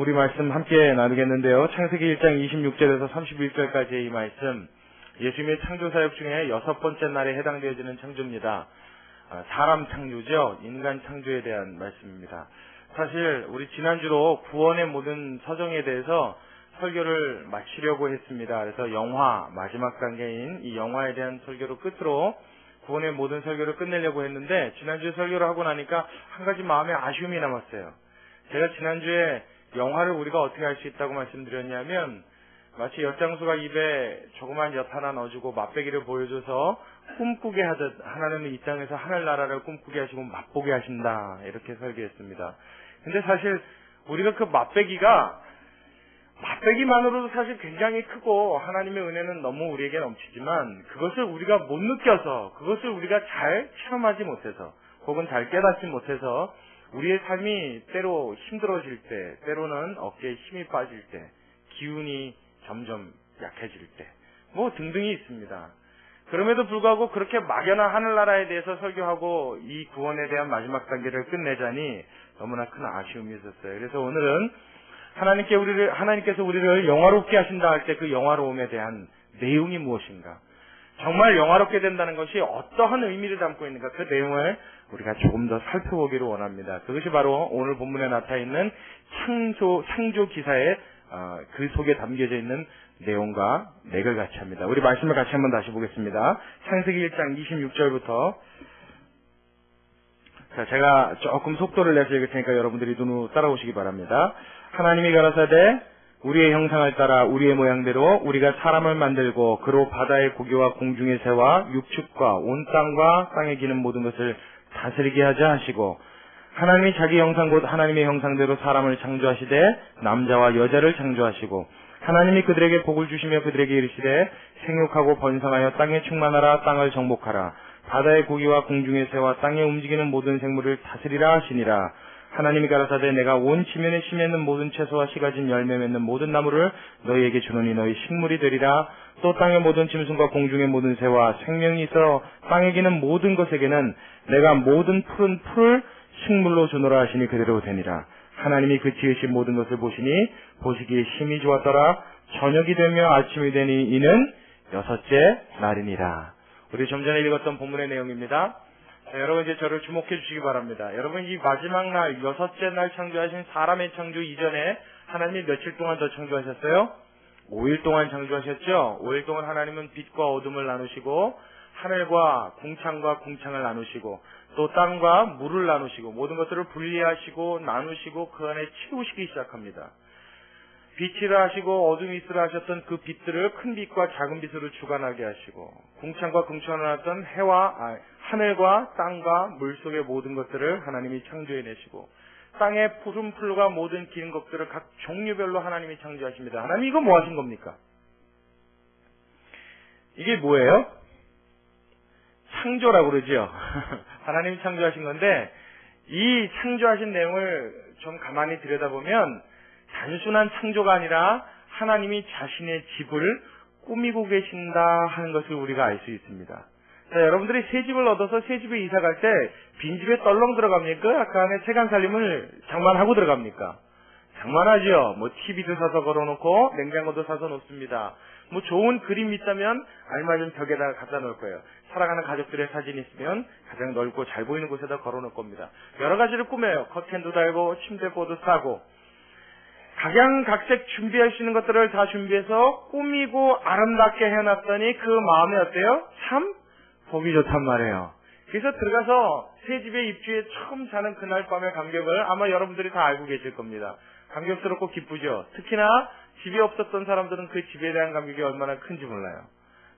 우리 말씀 함께 나누겠는데요. 창세기 1장 26절에서 31절까지의 이 말씀, 예수님의 창조사역 중에 6번째 날에 해당되어지는 창조입니다. 사람 창조죠. 인간 창조에 대한 말씀입니다. 사실 우리 지난주로 구원의 모든 서정에 대해서 설교를 마치려고 했습니다. 그래서 영화, 마지막 단계인 이 영화에 대한 설교로 끝으로 구원의 모든 설교를 끝내려고 했는데, 지난주에 설교를 하고 나니까 한 가지 마음에 아쉬움이 남았어요. 제가 지난주에 영화를 우리가 어떻게 할 수 있다고 말씀드렸냐면, 마치 엿장수가 입에 조그만 엿 하나 넣어주고 맛배기를 보여줘서 꿈꾸게 하듯 하나님은 이 땅에서 하늘나라를 꿈꾸게 하시고 맛보게 하신다, 이렇게 설교했습니다. 근데 사실 우리가 그 맛배기만으로도 사실 굉장히 크고 하나님의 은혜는 너무 우리에게 넘치지만, 그것을 우리가 못 느껴서, 그것을 우리가 잘 체험하지 못해서, 혹은 잘 깨닫지 못해서 우리의 삶이 때로 힘들어질 때, 때로는 어깨에 힘이 빠질 때, 기운이 점점 약해질 때, 등등이 있습니다. 그럼에도 불구하고 그렇게 막연한 하늘나라에 대해서 설교하고 이 구원에 대한 마지막 단계를 끝내자니 너무나 큰 아쉬움이 있었어요. 그래서 오늘은 하나님께서 우리를 영화롭게 하신다 할 때 그 영화로움에 대한 내용이 무엇인가, 정말 영화롭게 된다는 것이 어떠한 의미를 담고 있는가, 그 내용을 우리가 조금 더 살펴보기를 원합니다. 그것이 바로 오늘 본문에 나타나 있는 창조 기사의 그 속에 담겨져 있는 내용과 맥을 같이 합니다. 우리 말씀을 같이 한번 다시 보겠습니다. 창세기 1장 26절부터. 자, 제가 조금 속도를 내서 읽을 테니까 여러분들이 눈으로 따라오시기 바랍니다. 하나님이 가라사대 우리의 형상을 따라 우리의 모양대로 우리가 사람을 만들고 그로 바다의 고기와 공중의 새와 육축과 온 땅과 땅에 기는 모든 것을 다스리게 하자 하시고, 하나님이 자기 형상 곧 하나님의 형상대로 사람을 창조하시되 남자와 여자를 창조하시고, 하나님이 그들에게 복을 주시며 그들에게 이르시되 생육하고 번성하여 땅에 충만하라, 땅을 정복하라, 바다의 고기와 공중의 새와 땅에 움직이는 모든 생물을 다스리라 하시니라. 하나님이 가라사대 내가 온 지면에 씨 맺는 모든 채소와 씨 가진 열매 맺는 모든 나무를 너희에게 주노니 너희 식물이 되리라. 또 땅의 모든 짐승과 공중의 모든 새와 생명이 있어 땅에 기는 모든 것에게는 내가 모든 푸른 풀을 식물로 주노라 하시니 그대로 되니라. 하나님이 그 지으신 모든 것을 보시니 보시기에 심히 좋았더라. 저녁이 되며 아침이 되니 이는 6째 날이니라. 우리 좀 전에 읽었던 본문의 내용입니다. 자, 여러분 이제 저를 주목해 주시기 바랍니다. 여러분, 이 마지막 날 6째 날 창조하신 사람의 창조 이전에 하나님이 며칠 동안 더 창조하셨어요? 5일 동안 창조하셨죠? 5일 동안 하나님은 빛과 어둠을 나누시고 하늘과 궁창을 나누시고 또 땅과 물을 나누시고 모든 것들을 분리하시고 나누시고 그 안에 채우시기 시작합니다. 빛이라 하시고 어둠이 있으라 하셨던 그 빛들을 큰 빛과 작은 빛으로 주관하게 하시고, 궁창과 궁창을 나눴던 하늘과 땅과 물속의 모든 것들을 하나님이 창조해내시고, 땅의 푸른 풀과 모든 기는 것들을 각 종류별로 하나님이 창조하십니다. 하나님 이거 뭐 하신 겁니까? 이게 뭐예요? 창조라고 그러죠. 하나님이 창조하신 건데, 이 창조하신 내용을 좀 가만히 들여다보면 단순한 창조가 아니라 하나님이 자신의 집을 꾸미고 계신다 하는 것을 우리가 알 수 있습니다. 자, 여러분들이 새 집을 얻어서 새 집에 이사 갈 때 빈집에 떨렁 들어갑니까? 그 안에 채간살림을 장만하고 들어갑니까? 장만하죠. TV도 사서 걸어놓고 냉장고도 사서 놓습니다. 좋은 그림 있다면 알맞은 벽에다가 갖다 놓을 거예요. 살아가는 가족들의 사진이 있으면 가장 넓고 잘 보이는 곳에다 걸어놓을 겁니다. 여러 가지를 꾸며요. 커튼도 달고 침대보도 싸고 각양각색 준비할 수 있는 것들을 다 준비해서 꾸미고 아름답게 해놨더니 그 마음이 어때요? 참 보기 좋단 말이에요. 그래서 들어가서 새 집에 입주해 처음 자는 그날 밤의 감격을 아마 여러분들이 다 알고 계실 겁니다. 감격스럽고 기쁘죠. 특히나 집이 없었던 사람들은 그 집에 대한 감격이 얼마나 큰지 몰라요.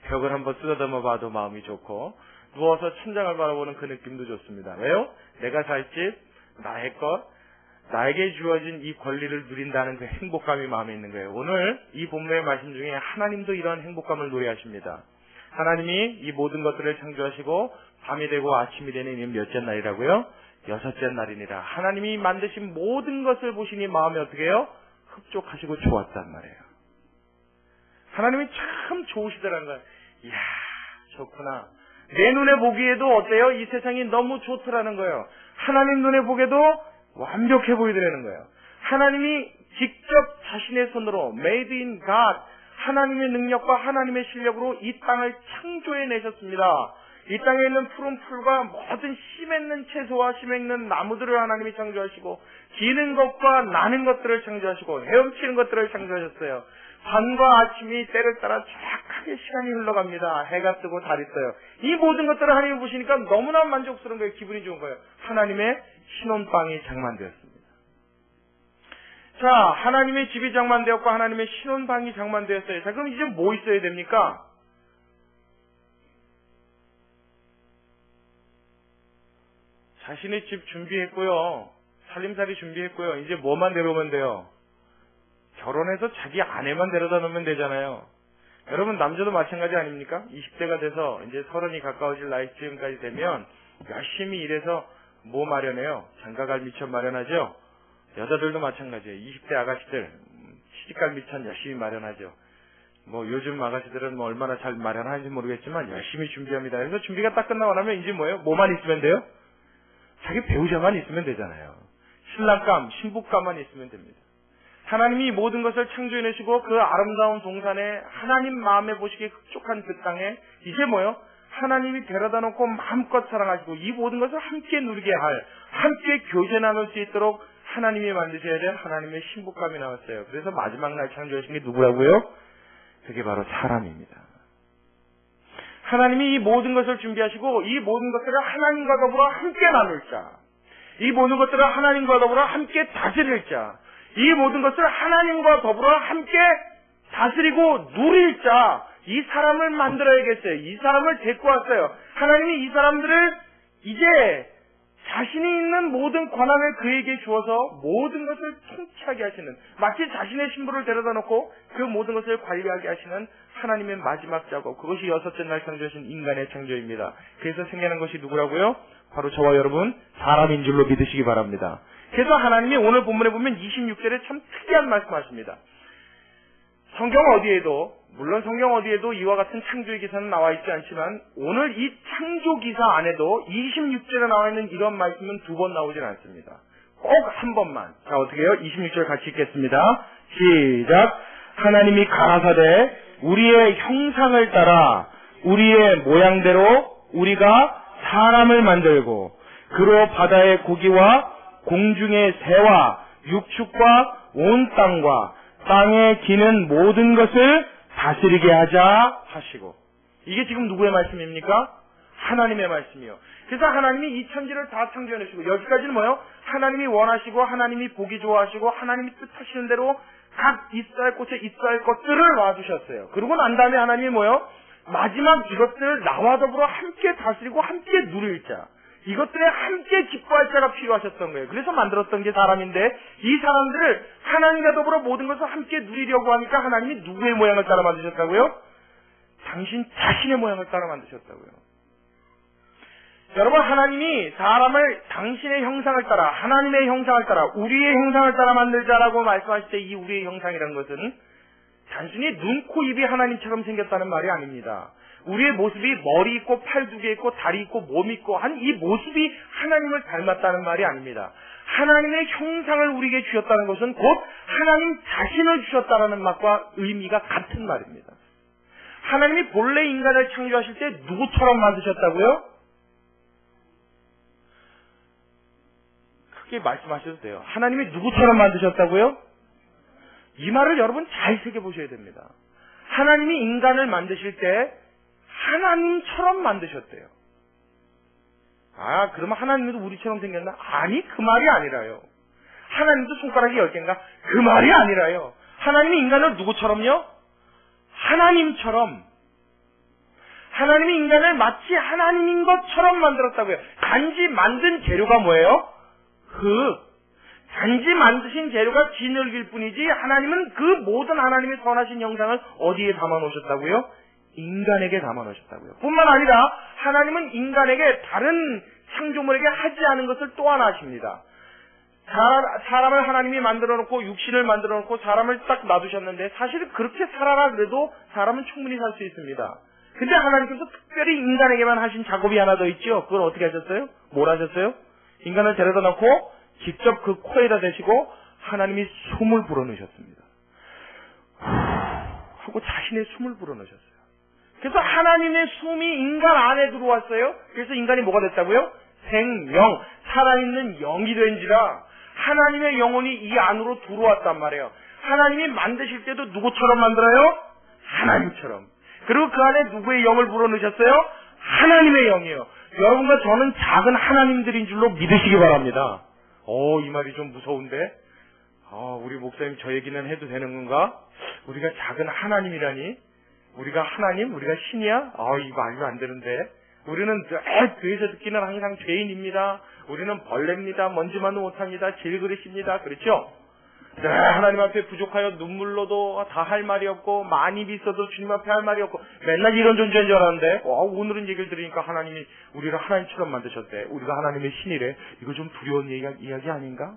벽을 한번 쓰다듬어 봐도 마음이 좋고, 누워서 천장을 바라보는 그 느낌도 좋습니다. 왜요? 내가 살 집, 나의 것, 나에게 주어진 이 권리를 누린다는 그 행복감이 마음에 있는 거예요. 오늘 이 본문의 말씀 중에 하나님도 이러한 행복감을 노래하십니다. 하나님이 이 모든 것들을 창조하시고 밤이 되고 아침이 되는 이 몇째 날이라고요? 6째 날이니라. 하나님이 만드신 모든 것을 보시니 마음이 어떻게 해요? 흡족하시고 좋았단 말이에요. 하나님이 참 좋으시더라는 거예요. 이야, 좋구나. 내 눈에 보기에도 어때요? 이 세상이 너무 좋더라는 거예요. 하나님 눈에 보기에도 완벽해 보이더라는 거예요. 하나님이 직접 자신의 손으로 made in God, 하나님의 능력과 하나님의 실력으로 이 땅을 창조해내셨습니다. 이 땅에 있는 푸른 풀과 모든 씨 맺는 채소와 씨 맺는 나무들을 하나님이 창조하시고, 기는 것과 나는 것들을 창조하시고, 헤엄치는 것들을 창조하셨어요. 밤과 아침이 때를 따라 정확하게 시간이 흘러갑니다. 해가 뜨고 달이 떠요. 이 모든 것들을 하나님이 보시니까 너무나 만족스러운 거예요. 기분이 좋은 거예요. 하나님의 신혼방이 장만되었습니다. 자, 하나님의 집이 장만되었고 하나님의 신혼방이 장만되었어요. 자, 그럼 이제 뭐 있어야 됩니까? 자신의 집 준비했고요. 살림살이 준비했고요. 이제 뭐만 데려오면 돼요? 결혼해서 자기 아내만 데려다 놓으면 되잖아요. 여러분, 남자도 마찬가지 아닙니까? 20대가 돼서 이제 30이 가까워질 나이쯤까지 되면 열심히 일해서 뭐 마련해요? 장가갈 미천 마련하죠? 여자들도 마찬가지예요. 20대 아가씨들 시집갈 미천 열심히 마련하죠. 뭐 요즘 아가씨들은 뭐 얼마나 잘 마련하는지 모르겠지만 열심히 준비합니다. 그래서 준비가 딱 끝나고 나면 이제 뭐예요? 뭐만 있으면 돼요? 자기 배우자만 있으면 되잖아요. 신랑감, 신부감만 있으면 됩니다. 하나님이 모든 것을 창조해내시고 그 아름다운 동산에 하나님 마음에 보시기에 흡족한 그 땅에 이제 뭐요? 하나님이 데려다 놓고 마음껏 사랑하시고 이 모든 것을 함께 누리게 할, 함께 교제 나눌 수 있도록 하나님이 만드셔야 될 하나님의 신부감이 나왔어요. 그래서 마지막 날 창조하신 게 누구라고요? 그게 바로 사람입니다. 하나님이 이 모든 것을 준비하시고 이 모든 것들을 하나님과 더불어 함께 나눌 자, 이 모든 것들을 하나님과 더불어 함께 다스릴 자, 이 모든 것을 하나님과 더불어 함께 다스리고 누릴 자, 이 사람을 만들어야겠어요. 이 사람을 데리고 왔어요. 하나님이 이 사람들을 이제 자신이 있는 모든 권한을 그에게 주어서 모든 것을 통치하게 하시는, 마치 자신의 신부를 데려다 놓고 그 모든 것을 관리하게 하시는 하나님의 마지막 작업, 그것이 6째 날 창조하신 인간의 창조입니다. 그래서 생겨난 것이 누구라고요? 바로 저와 여러분 사람인 줄로 믿으시기 바랍니다. 그래서 하나님이 오늘 본문에 보면 26절에 참 특이한 말씀하십니다. 성경 어디에도, 물론 성경 어디에도 이와 같은 창조의 기사는 나와 있지 않지만 오늘 이 창조 기사 안에도 26절에 나와 있는 이런 말씀은 2번 나오질 않습니다. 꼭 한 번만. 자, 어떻게 해요? 26절 같이 읽겠습니다. 시작. 하나님이 가라사대 우리의 형상을 따라 우리의 모양대로 우리가 사람을 만들고 그로 바다의 고기와 공중의 새와 육축과 온 땅과 땅에 기는 모든 것을 다스리게 하자 하시고. 이게 지금 누구의 말씀입니까? 하나님의 말씀이요. 그래서 하나님이 이 천지를 다 창조해내시고 여기까지는 뭐예요? 하나님이 원하시고 하나님이 보기 좋아하시고 하나님이 뜻하시는 대로 각 있어야 할 곳에 있어야 할 것들을 놔두셨어요. 그러고 난 다음에 하나님이 뭐예요? 마지막 이것들을 나와 더불어 함께 다스리고 함께 누릴 자, 이것들에 함께 기뻐할 자가 필요하셨던 거예요. 그래서 만들었던 게 사람인데 이 사람들을 하나님과 더불어 모든 것을 함께 누리려고 하니까 하나님이 누구의 모양을 따라 만드셨다고요? 당신 자신의 모양을 따라 만드셨다고요. 여러분, 하나님이 사람을 당신의 형상을 따라, 하나님의 형상을 따라, 우리의 형상을 따라 만들자라고 말씀하실 때 이 우리의 형상이라는 것은 단순히 눈, 코, 입이 하나님처럼 생겼다는 말이 아닙니다. 우리의 모습이 머리 있고 팔 2개 있고 다리 있고 몸 있고 한 이 모습이 하나님을 닮았다는 말이 아닙니다. 하나님의 형상을 우리에게 주셨다는 것은 곧 하나님 자신을 주셨다는 말과 의미가 같은 말입니다. 하나님이 본래 인간을 창조하실 때 누구처럼 만드셨다고요? 크게 말씀하셔도 돼요. 하나님이 누구처럼 만드셨다고요? 이 말을 여러분 잘 새겨보셔야 됩니다. 하나님이 인간을 만드실 때 하나님처럼 만드셨대요. 아, 그러면 하나님도 우리처럼 생겼나? 아니, 그 말이 아니라요. 하나님도 손가락이 10개인가? 그 말이 아니라요. 하나님이 인간을 누구처럼요? 하나님처럼. 하나님이 인간을 마치 하나님인 것처럼 만들었다고요. 단지 만든 재료가 뭐예요? 단지 만드신 재료가 진흙일 뿐이지 하나님은 그 모든 하나님의 선하신 형상을 어디에 담아 놓으셨다고요? 인간에게 담아 놓으셨다고요. 뿐만 아니라 하나님은 인간에게 다른 창조물에게 하지 않은 것을 또 하나 하십니다. 사람을 하나님이 만들어 놓고 육신을 만들어 놓고 사람을 딱 놔두셨는데 사실은 그렇게 살아라 그래도 사람은 충분히 살 수 있습니다. 근데 하나님께서 특별히 인간에게만 하신 작업이 하나 더 있죠. 그걸 어떻게 하셨어요? 뭘 하셨어요? 인간을 데려다 놓고 직접 그 코에다 대시고 하나님이 숨을 불어넣으셨습니다. 하고 자신의 숨을 불어넣으셨어요. 그래서 하나님의 숨이 인간 안에 들어왔어요. 그래서 인간이 뭐가 됐다고요? 생명, 살아있는 영이 된지라 하나님의 영혼이 이 안으로 들어왔단 말이에요. 하나님이 만드실 때도 누구처럼 만들어요? 하나님처럼. 그리고 그 안에 누구의 영을 불어넣으셨어요? 하나님의 영이에요. 여러분과 저는 작은 하나님들인 줄로 믿으시기 바랍니다. 이 말이 좀 무서운데? 우리 목사님 저 얘기는 해도 되는 건가? 우리가 작은 하나님이라니? 우리가 하나님? 우리가 신이야? 이 말이 안 되는데. 우리는 교회에서 듣기는 항상 죄인입니다. 우리는 벌레입니다. 먼지만도 못합니다. 질그릇입니다. 그렇죠? 네, 하나님 앞에 부족하여 눈물로도 다 할 말이 없고 많이 빚어도 주님 앞에 할 말이 없고 맨날 이런 존재인 줄 알았는데 오늘은 얘기를 들으니까 하나님이 우리를 하나님처럼 만드셨대. 우리가 하나님의 신이래. 이거 좀 두려운 이야기 아닌가?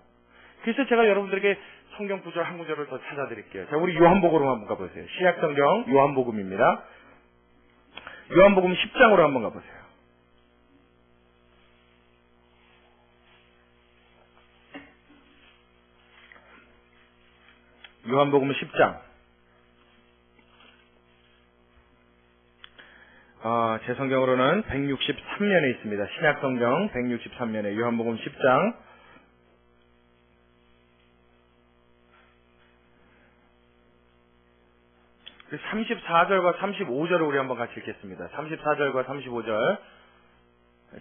그래서 제가 여러분들에게 성경 구절 한 구절을 더 찾아드릴게요. 자, 우리 요한복음으로 한번 가보세요. 신약성경 요한복음입니다. 요한복음 10장으로 한번 가보세요. 요한복음 10장. 제 성경으로는 163면에 있습니다. 신약성경 163면에 요한복음 10장. 그 34절과 35절을 우리 한번 같이 읽겠습니다. 34절과 35절.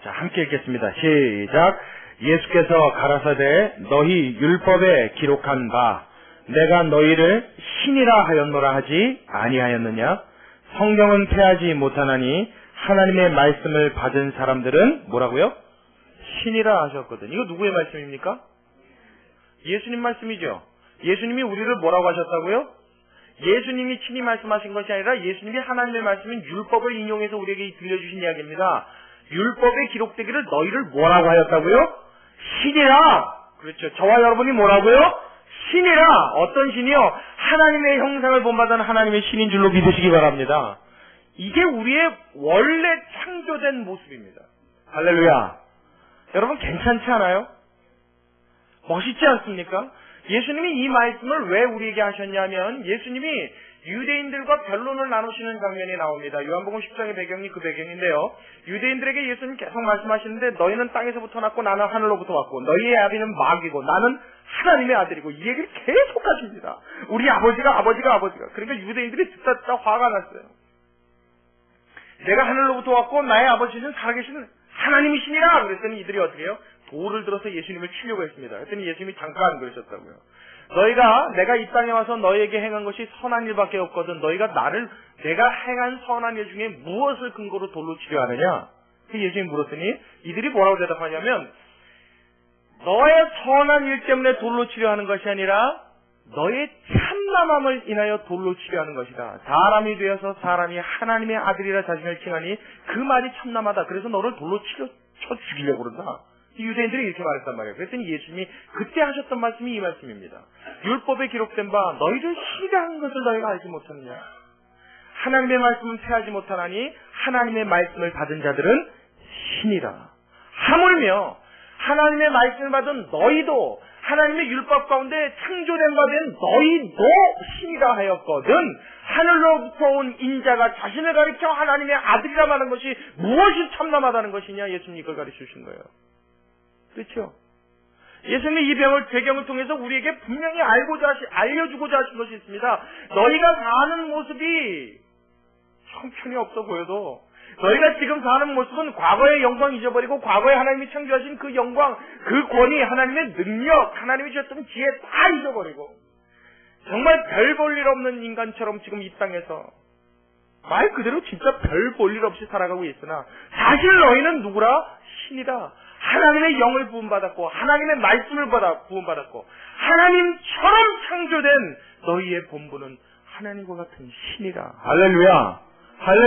자, 함께 읽겠습니다. 시작. 예수께서 가라사대 너희 율법에 기록한 바 내가 너희를 신이라 하였노라 하지 아니하였느냐? 성경은 패하지 못하나니 하나님의 말씀을 받은 사람들은 뭐라고요? 신이라 하셨거든. 이거 누구의 말씀입니까? 예수님 말씀이죠. 예수님이 우리를 뭐라고 하셨다고요? 예수님이 친히 말씀하신 것이 아니라 예수님이 하나님의 말씀인 율법을 인용해서 우리에게 들려주신 이야기입니다. 율법에 기록되기를 너희를 뭐라고 하였다고요? 신이라. 그렇죠. 저와 여러분이 뭐라고요? 신이라. 어떤 신이요? 하나님의 형상을 본받은 하나님의 신인 줄로 믿으시기 바랍니다. 이게 우리의 원래 창조된 모습입니다. 할렐루야. 여러분 괜찮지 않아요? 멋있지 않습니까? 예수님이 이 말씀을 왜 우리에게 하셨냐면 예수님이 유대인들과 변론을 나누시는 장면이 나옵니다. 요한복음 10장의 배경이 그 배경인데요. 유대인들에게 예수님 계속 말씀하시는데 너희는 땅에서부터 났고 나는 하늘로부터 왔고 너희의 아비는 마귀고 나는 하나님의 아들이고 이 얘기를 계속 하십니다. 우리 아버지가. 그러니까 유대인들이 듣다 화가 났어요. 내가 하늘로부터 왔고 나의 아버지는 살아계신 하나님이시니라. 그랬더니 이들이 어떻게 해요? 돌을 들어서 예수님을 치려고 했습니다. 그랬더니 예수님이 잠깐 그러셨다고요. 내가 이 땅에 와서 너희에게 행한 것이 선한 일밖에 없거든. 내가 행한 선한 일 중에 무엇을 근거로 돌로 치려 하느냐? 예수님이 물었더니 이들이 뭐라고 대답하냐면 너의 선한 일 때문에 돌로 치려 하는 것이 아니라 너의 참남함을 인하여 돌로 치려 하는 것이다. 사람이 되어서 사람이 하나님의 아들이라 자신을 칭하니 그 말이 참남하다. 그래서 너를 돌로 쳐 죽이려고 그런다. 유대인들이 이렇게 말했단 말이에요. 그랬더니 예수님이 그때 하셨던 말씀이 이 말씀입니다. 율법에 기록된 바 너희를 신이라 한 것을 너희가 알지 못하느냐. 하나님의 말씀은 패하지 못하나니 하나님의 말씀을 받은 자들은 신이라. 하물며 하나님의 말씀을 받은 너희도 하나님의 율법 가운데 창조된 바 된 너희도 신이라 하였거든. 하늘로부터 온 인자가 자신을 가리켜 하나님의 아들이라 말하는 것이 무엇이 참남하다는 것이냐. 예수님이 그걸 가르쳐 주신 거예요. 그렇죠? 예수님이 이 배경을 통해서 우리에게 분명히 알려주고자 하신 것이 있습니다. 너희가 사는 모습이 형편이 없어 보여도 너희가 지금 사는 모습은 과거의 영광 잊어버리고 과거에 하나님이 창조하신 그 영광, 그 권위, 하나님의 능력, 하나님이 주셨던 지혜 다 잊어버리고 정말 별 볼 일 없는 인간처럼 지금 이 땅에서 말 그대로 진짜 별 볼 일 없이 살아가고 있으나 사실 너희는 누구라? 신이다. 하나님의 영을 부음받았고 하나님의 말씀을 받아 부음받았고 하나님처럼 창조된 너희의 본분은 하나님과 같은 신이라. 할렐루야. 할렐루야.